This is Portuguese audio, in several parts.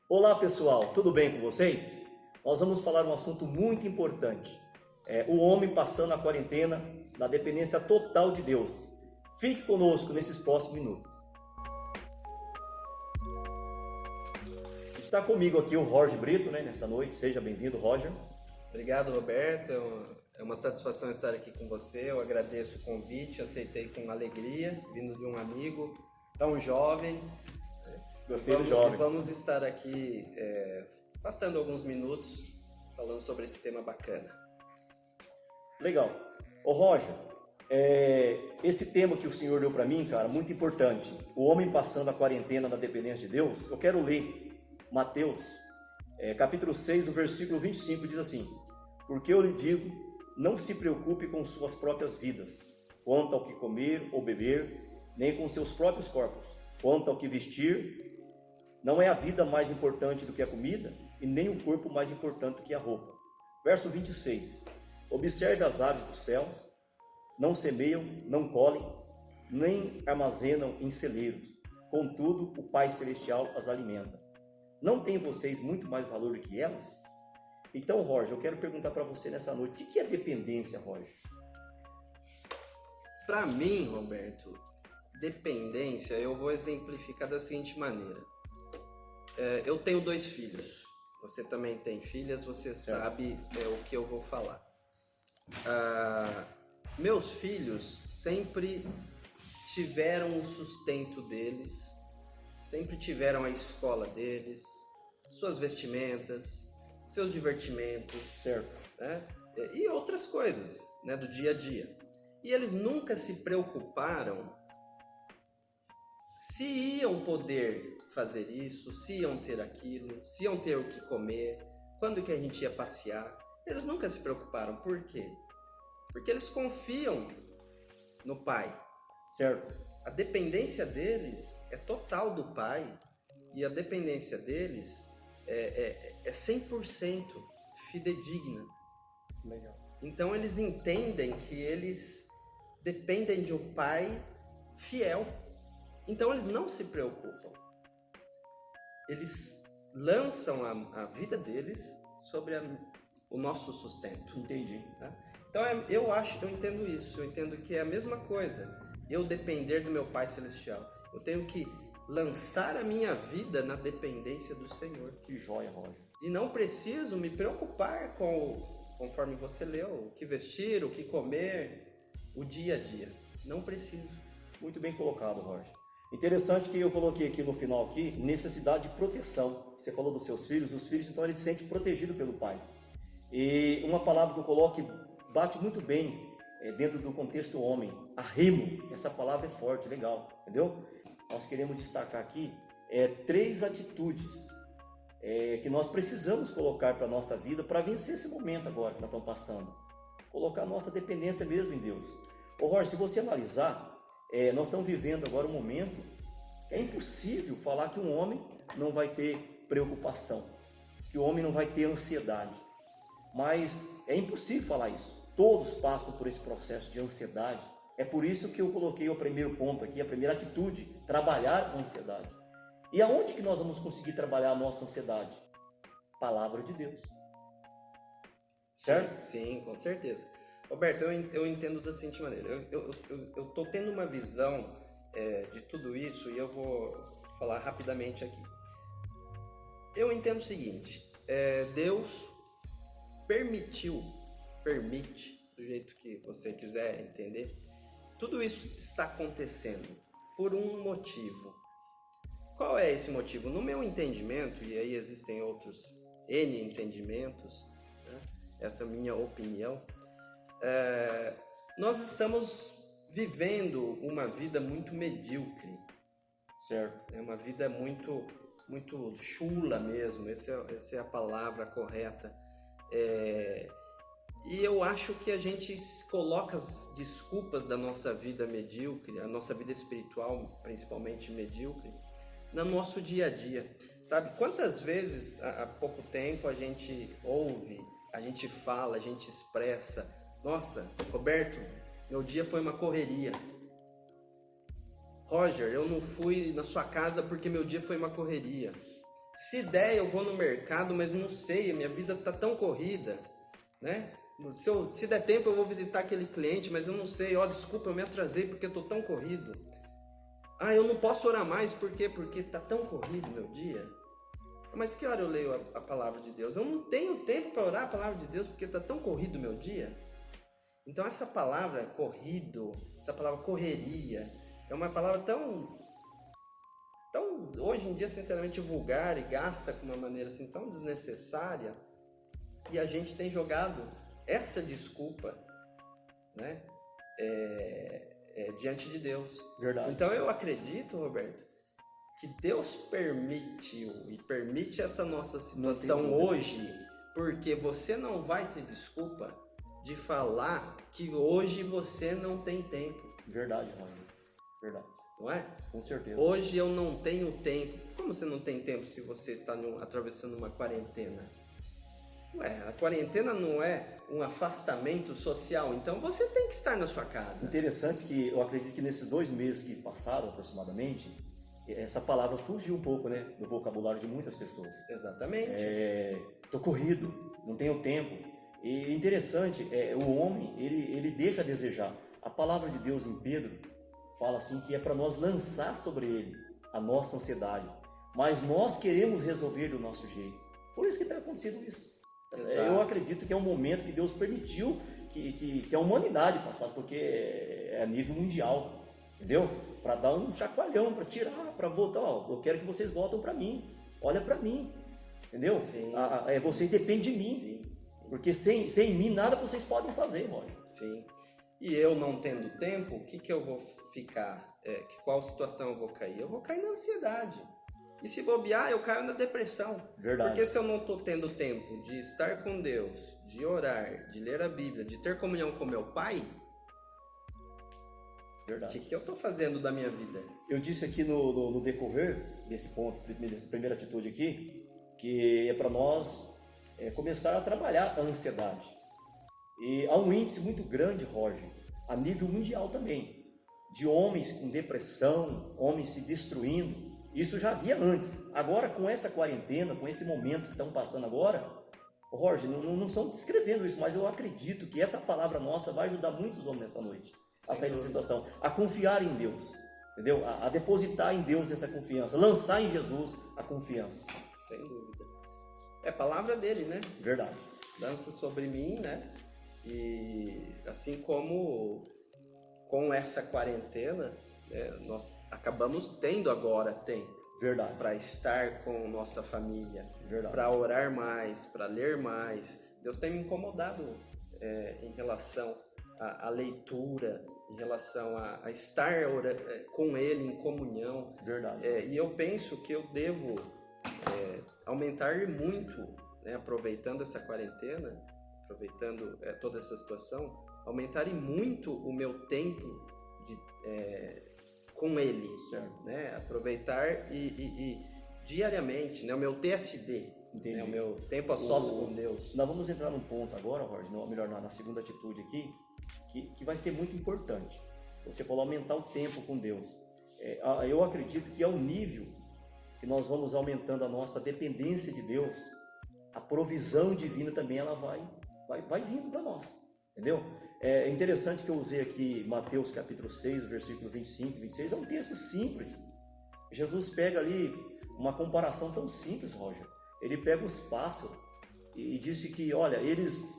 Olá pessoal, tudo bem com vocês? Nós vamos falar um assunto muito importante. O homem passando a quarentena na dependência total de Deus. Fique conosco nesses próximos minutos. Está comigo aqui o Roger Brito, nesta noite. Seja bem-vindo, Roger. Obrigado, Roberto. É uma satisfação estar aqui com você. Eu agradeço o convite, aceitei com alegria, vindo de um amigo tão jovem. Gostei do jovem. Vamos estar aqui passando alguns minutos falando sobre esse tema bacana. Legal. Ô Roger, esse tema que o Senhor deu para mim, cara, muito importante. O homem passando a quarentena na dependência de Deus. Eu quero ler Mateus, capítulo 6, o versículo 25, diz assim: porque eu lhe digo, não se preocupe com suas próprias vidas, quanto ao que comer ou beber, nem com seus próprios corpos, quanto ao que vestir. Não é a vida mais importante do que a comida, e nem o corpo mais importante do que a roupa. Verso 26. Observe as aves dos céus, não semeiam, não colhem, nem armazenam em celeiros. Contudo, o Pai Celestial as alimenta. Não têm vocês muito mais valor do que elas? Então, Roger, eu quero perguntar para você nessa noite, o que é dependência, Roger? Para mim, Roberto, dependência eu vou exemplificar da seguinte maneira. Eu tenho 2 filhos, você também tem filhas, você sabe o que eu vou falar. Meus filhos sempre tiveram o sustento deles, sempre tiveram a escola deles, suas vestimentas, seus divertimentos, Certo. né? E outras coisas, né, do dia a dia. E eles nunca se preocuparam se iam poder fazer isso, se iam ter aquilo, se iam ter o que comer, quando que a gente ia passear. Eles nunca se preocuparam. Por quê? Porque eles confiam no Pai. Certo. A dependência deles é total do Pai, e a dependência deles é 100% fidedigna. Legal. Então eles entendem que eles dependem de um Pai fiel. Então eles não se preocupam. Eles lançam a vida deles sobre o nosso sustento. Entendi. Tá? Então eu entendo isso. Eu entendo que é a mesma coisa. Eu depender do meu Pai Celestial. Eu tenho que lançar a minha vida na dependência do Senhor. Que joia, Roger. E não preciso me preocupar conforme você leu, o que vestir, o que comer, o dia a dia. Não preciso. Muito bem colocado, Roger. Interessante que eu coloquei aqui no final aqui, necessidade de proteção. Você falou dos seus filhos, os filhos então eles se sentem protegidos pelo pai. E uma palavra que eu coloco que bate muito bem dentro do contexto homem, arrimo. Essa palavra é forte, legal, entendeu? Nós queremos destacar aqui 3 atitudes que nós precisamos colocar para a nossa vida para vencer esse momento agora que nós estamos passando. Colocar a nossa dependência mesmo em Deus. Ô Jorge, se você analisar, nós estamos vivendo agora um momento que é impossível falar que um homem não vai ter preocupação, que o homem não vai ter ansiedade. Mas é impossível falar isso. Todos passam por esse processo de ansiedade. É por isso que eu coloquei o primeiro ponto aqui, a primeira atitude, trabalhar com a ansiedade. E aonde que nós vamos conseguir trabalhar a nossa ansiedade? Palavra de Deus. Certo? Sim, com certeza. Roberto, eu entendo da seguinte maneira. Eu estou tendo uma visão de tudo isso e eu vou falar rapidamente aqui. Eu entendo o seguinte, Deus permite, do jeito que você quiser entender, tudo isso está acontecendo por um motivo. Qual é esse motivo? No meu entendimento, e aí existem outros N entendimentos, né? Essa é a minha opinião, nós estamos vivendo uma vida muito medíocre. Certo. É uma vida muito chula mesmo, essa é a palavra correta. E eu acho que a gente coloca as desculpas da nossa vida medíocre, a nossa vida espiritual principalmente medíocre, no nosso dia a dia. Sabe, quantas vezes há pouco tempo a gente ouve, a gente fala, a gente expressa: nossa, Roberto, meu dia foi uma correria. Roger, eu não fui na sua casa porque meu dia foi uma correria. Se der, eu vou no mercado, mas não sei, a minha vida tá tão corrida, né? Se der tempo, eu vou visitar aquele cliente, mas eu não sei, ó, desculpa, eu me atrasei porque eu tô tão corrido. Ah, eu não posso orar mais, por quê? Porque tá tão corrido meu dia. Mas que hora eu leio a palavra de Deus? Eu não tenho tempo para orar a palavra de Deus porque tá tão corrido meu dia. Então essa palavra corrido, essa palavra correria, é uma palavra tão hoje em dia sinceramente vulgar e gasta com uma maneira assim tão desnecessária, e a gente tem jogado essa desculpa, né, diante de Deus. Verdade. Então eu acredito, Roberto, que Deus permitiu e permite essa nossa situação hoje, porque você não vai ter desculpa de falar que hoje você não tem tempo. Verdade, Roger. Verdade. Não é? Com certeza. Hoje eu não tenho tempo. Como você não tem tempo se você está atravessando uma quarentena? Ué, a quarentena não é um afastamento social, então você tem que estar na sua casa. Interessante que eu acredito que nesses 2 meses que passaram aproximadamente, essa palavra fugiu um pouco, né, do vocabulário de muitas pessoas. Exatamente. Tô corrido, não tenho tempo. E interessante, o homem, ele deixa a desejar. A palavra de Deus em Pedro fala assim que é para nós lançar sobre ele a nossa ansiedade, mas nós queremos resolver do nosso jeito. Por isso que tem acontecido isso. Exato. Eu acredito que é um momento que Deus permitiu que a humanidade passasse, porque é a nível mundial, entendeu? Para dar um chacoalhão, para tirar, para voltar. Ó, eu quero que vocês voltem para mim. Olha para mim, entendeu? Sim. Vocês dependem de mim. Sim. Porque sem mim nada vocês podem fazer, Roger. Sim. E eu não tendo tempo, o que eu vou ficar? Qual situação eu vou cair? Eu vou cair na ansiedade. E se bobear, eu caio na depressão. Verdade. Porque se eu não estou tendo tempo de estar com Deus, de orar, de ler a Bíblia, de ter comunhão com meu Pai, verdade. O que eu estou fazendo da minha vida? Eu disse aqui no decorrer desse ponto, dessa primeira atitude aqui, que é para nós começar a trabalhar a ansiedade. E há um índice muito grande, Roger, a nível mundial também, de homens com depressão, homens se destruindo. Isso já havia antes. Agora, com essa quarentena, com esse momento que estão passando agora, Roger, não estão descrevendo isso, mas eu acredito que essa palavra nossa vai ajudar muitos homens nessa noite a sair da situação, a confiar em Deus, entendeu? A depositar em Deus essa confiança, lançar em Jesus a confiança. Sem dúvida. É a palavra dele, né? Verdade. Lança sobre mim, né? E assim como com essa quarentena, nós acabamos tendo agora tempo. Verdade. Para estar com nossa família, verdade, para orar mais, para ler mais. Deus tem me incomodado em relação à leitura, em relação a estar com Ele em comunhão. Verdade. E eu penso que eu devo aumentar muito, né, aproveitando essa quarentena, aproveitando toda essa situação, aumentar muito o meu tempo com Ele, certo, né? Aproveitar e diariamente, né, o meu TSD, né, o meu tempo a sós com Deus. Nós vamos entrar num ponto agora, Roger, ou melhor, na segunda atitude aqui, que vai ser muito importante. Você falou aumentar o tempo com Deus. Eu acredito que ao nível que nós vamos aumentando a nossa dependência de Deus, a provisão divina também ela vai vindo para nós, entendeu? É interessante que eu usei aqui Mateus capítulo 6, versículo 25 e 26, é um texto simples. Jesus pega ali uma comparação tão simples, Roger. Ele pega os pássaros e disse que, olha, eles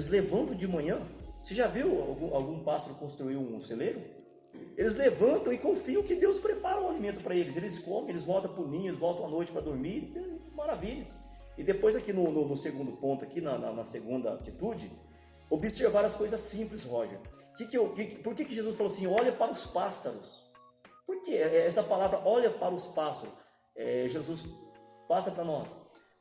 levantam de manhã. Você já viu algum pássaro construir um celeiro? Eles levantam e confiam que Deus prepara um alimento para eles. Eles comem, eles voltam para o ninho, eles voltam à noite para dormir. Maravilha. E depois aqui no segundo ponto, aqui na segunda atitude, observar as coisas simples, Roger. Por que Jesus falou assim, olha para os pássaros? Por que essa palavra, olha para os pássaros? Jesus passa para nós.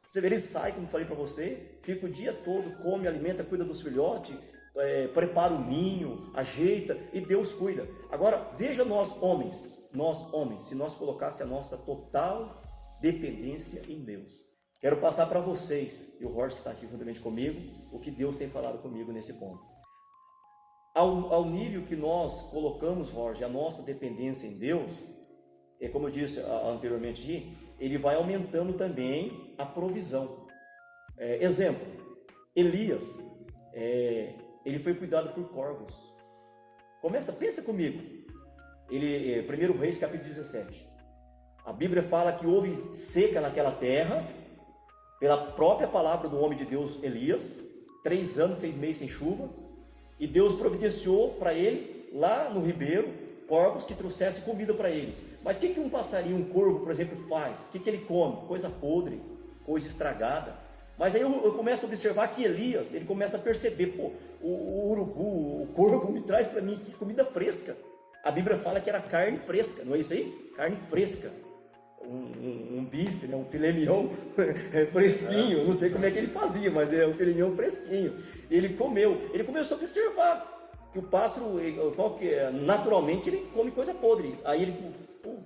Você vê, ele sai, como falei para você, fica o dia todo, come, alimenta, cuida dos filhotes, prepara o ninho, ajeita e Deus cuida. Agora, veja nós homens, se nós colocasse a nossa total dependência em Deus. Quero passar para vocês, e o Jorge que está aqui juntamente comigo, o que Deus tem falado comigo nesse ponto. Ao nível que nós colocamos, Jorge, a nossa dependência em Deus, como eu disse anteriormente, ele vai aumentando também a provisão. Exemplo, Elias, ele foi cuidado por corvos. Pensa comigo. 1 Reis, capítulo 17. A Bíblia fala que houve seca naquela terra, pela própria palavra do homem de Deus Elias, 3 anos, 6 meses sem chuva, e Deus providenciou para ele, lá no ribeiro, corvos que trouxessem comida para ele. Mas o que um passarinho, um corvo, por exemplo, faz? O que ele come? Coisa podre, coisa estragada. Mas aí eu começo a observar que Elias, ele começa a perceber, o urubu, o corvo me traz para mim que comida fresca. A Bíblia fala que era carne fresca, não é isso aí? Carne fresca. Um bife, né? Um filé mignon fresquinho, não sei como é que ele fazia, mas é um filé mignon fresquinho. Ele comeu, ele começou a observar que o pássaro, naturalmente, ele come coisa podre. Aí ele,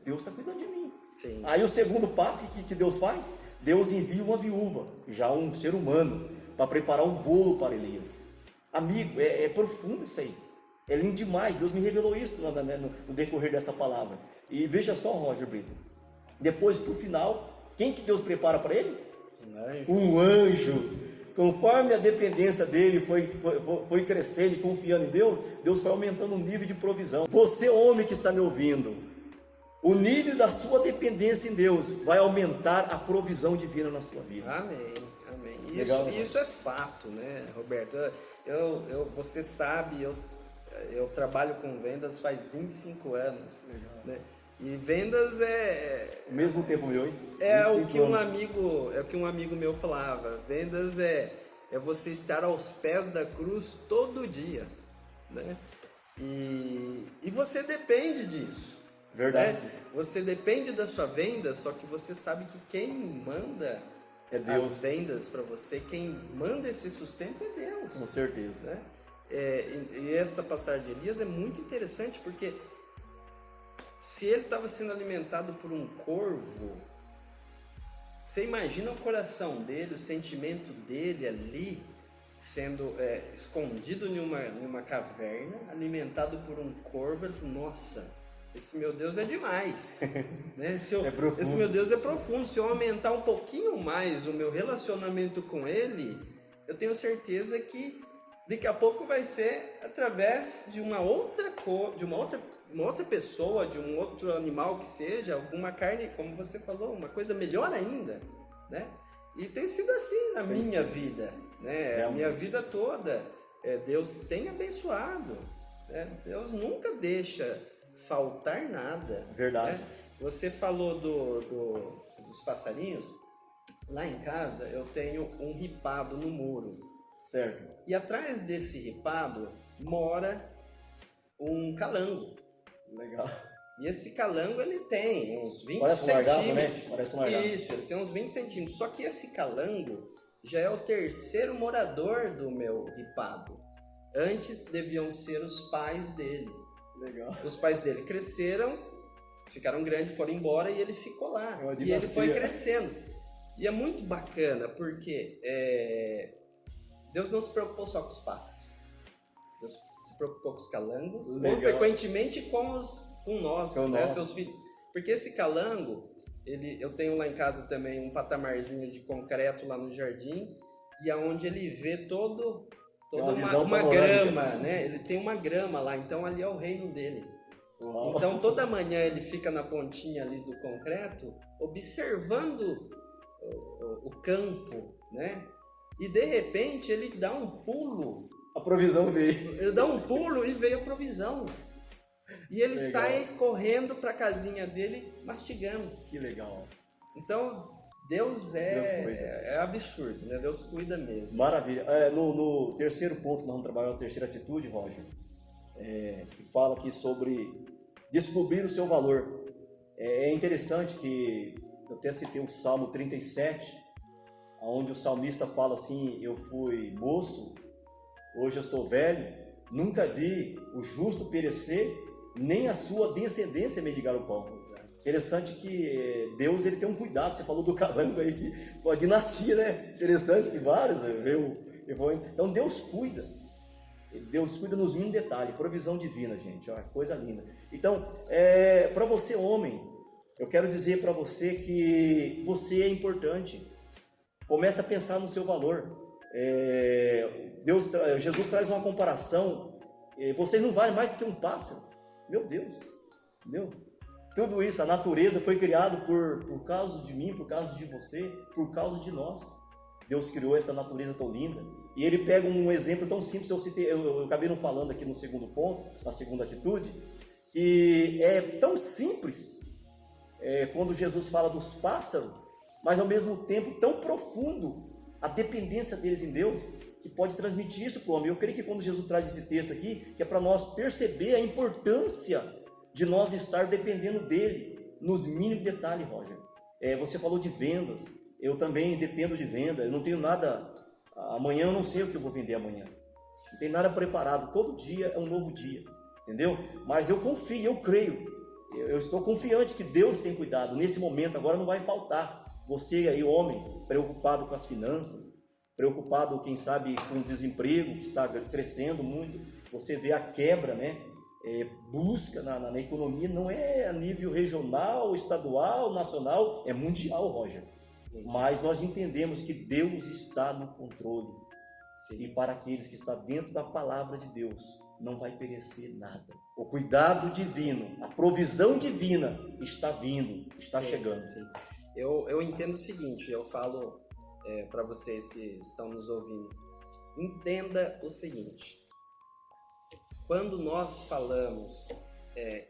Deus está cuidando de mim. Sim. Aí o segundo passo que Deus faz, Deus envia uma viúva, já um ser humano, para preparar um bolo para Elias. Amigo, é profundo isso aí. É lindo demais, Deus me revelou isso no decorrer dessa palavra. E veja só, Roger Brito, depois pro final, quem que Deus prepara para ele? Um anjo. Conforme a dependência dele foi crescendo e confiando em Deus, Deus foi aumentando o nível de provisão. Você, homem que está me ouvindo, o nível da sua dependência em Deus vai aumentar a provisão divina na sua vida. Amém, amém. Legal, isso é fato, né, Roberto? Você sabe, eu trabalho com vendas faz 25 anos. Legal. Né? E vendas o mesmo tempo meu, hein? É o que um amigo meu falava. Vendas é você estar aos pés da cruz todo dia, né? E você depende disso. Verdade. Né? Você depende da sua venda, só que você sabe que quem manda é Deus. As vendas para você, quem manda esse sustento é Deus. Com certeza. Né? E essa passagem de Elias é muito interessante porque se ele estava sendo alimentado por um corvo, você imagina o coração dele, o sentimento dele ali, sendo escondido em uma caverna, alimentado por um corvo. Ele falou, nossa, esse meu Deus é demais. Né? Esse meu Deus é profundo. Se eu aumentar um pouquinho mais o meu relacionamento com ele, eu tenho certeza que daqui a pouco vai ser através de uma outra pessoa, de um outro animal que seja, alguma carne, como você falou, uma coisa melhor ainda, né? E tem sido assim na minha vida, né? A minha vida toda, Deus tem abençoado, né? Deus nunca deixa faltar nada. Verdade. Né? Você falou dos passarinhos. Lá em casa eu tenho um ripado no muro. Certo. E atrás desse ripado mora um calango. Legal. E esse calango, ele tem uns 20 Parece centímetros. Um largado, né? Parece um largado. Isso, ele tem uns 20 centímetros. Só que esse calango já é o terceiro morador do meu ripado. Antes deviam ser os pais dele. Legal. Os pais dele cresceram, ficaram grandes, foram embora e ele ficou lá. E ele foi crescendo. E é muito bacana porque Deus não se preocupou só com os pássaros. Deus se preocupou com os calangos, legal. Consequentemente com nós, né, seus filhos. Porque esse calango, eu tenho lá em casa também um patamarzinho de concreto lá no jardim, e aonde ele vê toda uma grama, né? Ele tem uma grama lá, então ali é o reino dele. Uau. Então toda manhã ele fica na pontinha ali do concreto, observando o campo, né? E de repente ele dá um pulo. A provisão veio. Ele dá um pulo e veio a provisão. E ele legal. Sai correndo para a casinha dele, mastigando. Que legal. Então, Deus é absurdo, né? Deus cuida mesmo. Maravilha. No terceiro ponto, nós vamos trabalhar a terceira atitude, Roger, que fala aqui sobre descobrir o seu valor. É interessante que eu até citei o Salmo 37, onde o salmista fala assim, eu fui moço, hoje eu sou velho, nunca vi o justo perecer, nem a sua descendência mendigar o pão. Interessante que Deus ele tem um cuidado, você falou do calango aí, que foi a dinastia, né? Interessante que vários, então Deus cuida nos mínimos detalhes, provisão divina, gente, ó, coisa linda. Então, para você homem, Eu quero dizer para você que você é importante. Comece a pensar no seu valor. Jesus traz uma comparação. Você não vale mais do que um pássaro. Meu Deus, entendeu? Tudo isso, a natureza foi criada por causa de mim, por causa de você, por causa de nós. Deus criou essa natureza tão linda. E ele pega um exemplo tão simples, eu acabei não falando aqui no segundo ponto, na segunda atitude, que é tão simples quando Jesus fala dos pássaros, mas ao mesmo tempo tão profundo a dependência deles em Deus, que pode transmitir isso para o homem. Eu creio que quando Jesus traz esse texto aqui, que é para nós perceber a importância de nós estar dependendo dele, nos mínimos detalhes, Roger. Você falou de vendas, eu também dependo de venda, eu não tenho nada, amanhã eu não sei o que eu vou vender amanhã, não tem nada preparado, todo dia é um novo dia, entendeu? Mas eu confio, eu creio, eu estou confiante que Deus tem cuidado, nesse momento agora não vai faltar. Você aí, homem, preocupado com as finanças, preocupado, quem sabe, com o desemprego que está crescendo muito, você vê a quebra, né? Busca na economia, não é a nível regional, estadual, nacional, é mundial, Roger. Mas nós entendemos que Deus está no controle. Sim. E para aqueles que estão dentro da palavra de Deus, não vai perecer nada. O cuidado divino, a provisão divina está vindo, está chegando. Sim. Eu entendo o seguinte, eu falo para vocês que estão nos ouvindo, entenda o seguinte, quando nós falamos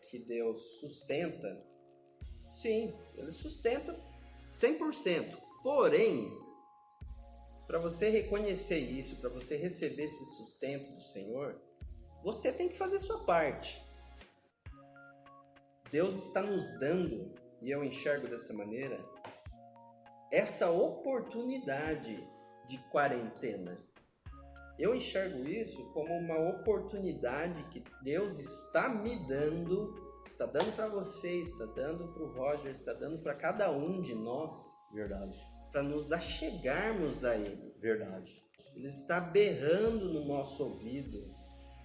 que Deus sustenta, sim, Ele sustenta 100%, porém, para você reconhecer isso, para você receber esse sustento do Senhor, você tem que fazer sua parte. Deus está nos dando, e eu enxergo dessa maneira, essa oportunidade de quarentena. Eu enxergo isso como uma oportunidade que Deus está me dando, está dando para você, está dando para o Roger, está dando para cada um de nós. Verdade. Para nos achegarmos a Ele. Verdade. Ele está berrando no nosso ouvido.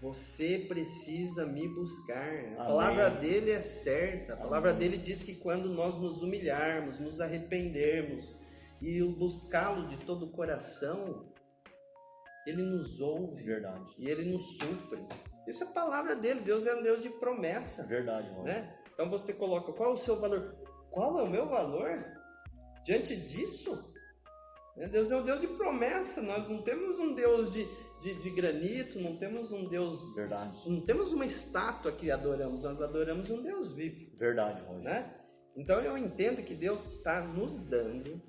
Você precisa me buscar. A palavra dele é certa. A palavra dele diz que quando nós nos humilharmos, nos arrependermos e o buscá-lo de todo o coração, ele nos ouve. Verdade. E ele nos supre. Isso é a palavra dele. Deus é um Deus de promessa. Verdade, Roger. Né? Então você coloca, qual é o seu valor? Qual é o meu valor? Diante disso, Deus é um Deus de promessa. Nós não temos um Deus de granito, não temos um Deus... Verdade. Não temos uma estátua que adoramos, nós adoramos um Deus vivo. Verdade, Roger. Né? Então eu entendo que Deus está nos dando,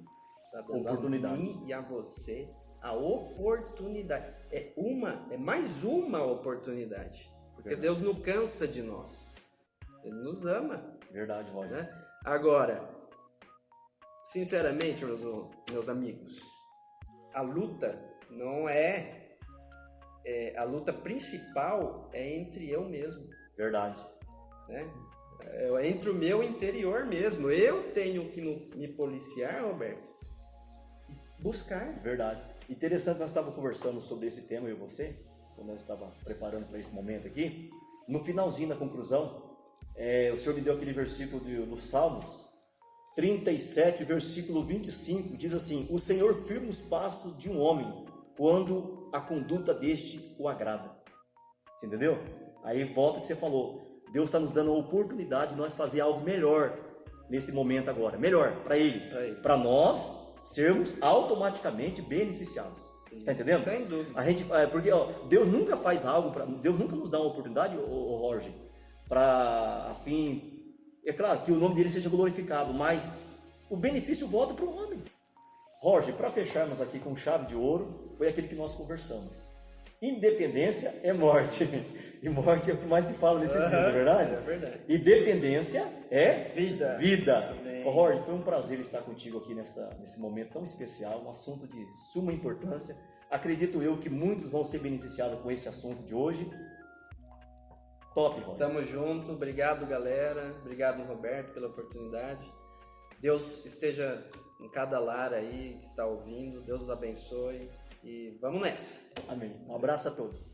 oportunidade. A mim e a você, a oportunidade. É mais uma oportunidade. Porque Verdade. Deus não cansa de nós. Ele nos ama. Verdade, Roger. Né? Agora, sinceramente, meus amigos, a luta não a luta principal é entre eu mesmo. Verdade. Né? É entre o meu interior mesmo. Eu tenho que me policiar, Roberto, e buscar. Verdade. Interessante, nós estávamos conversando sobre esse tema, eu e você, quando nós estávamos preparando para esse momento aqui. No finalzinho da conclusão, o Senhor me deu aquele versículo dos Salmos 37, versículo 25, diz assim: o Senhor firma os passos de um homem quando a conduta deste o agrada. Você entendeu? Aí volta o que você falou. Deus está nos dando a oportunidade de nós fazer algo melhor nesse momento agora. Melhor para Ele. Para nós sermos automaticamente beneficiados. Você está entendendo? Sem dúvida. A gente, porque Deus nunca faz algo, Deus nunca nos dá uma oportunidade, Jorge, para a fim... É claro que o nome dele seja glorificado, mas o benefício volta para o homem. Jorge, para fecharmos aqui com chave de ouro, foi aquele que nós conversamos. Independência é morte. E morte é o que mais se fala nesses dias, não é verdade? É verdade. E dependência é vida. Vida. Jorge, foi um prazer estar contigo aqui nesse momento tão especial, um assunto de suma importância. Acredito eu que muitos vão ser beneficiados com esse assunto de hoje. Top, Roger. Tamo junto. Obrigado, galera. Obrigado, Roberto, pela oportunidade. Deus esteja em cada lar aí que está ouvindo. Deus os abençoe. E vamos nessa. Amém. Um abraço a todos.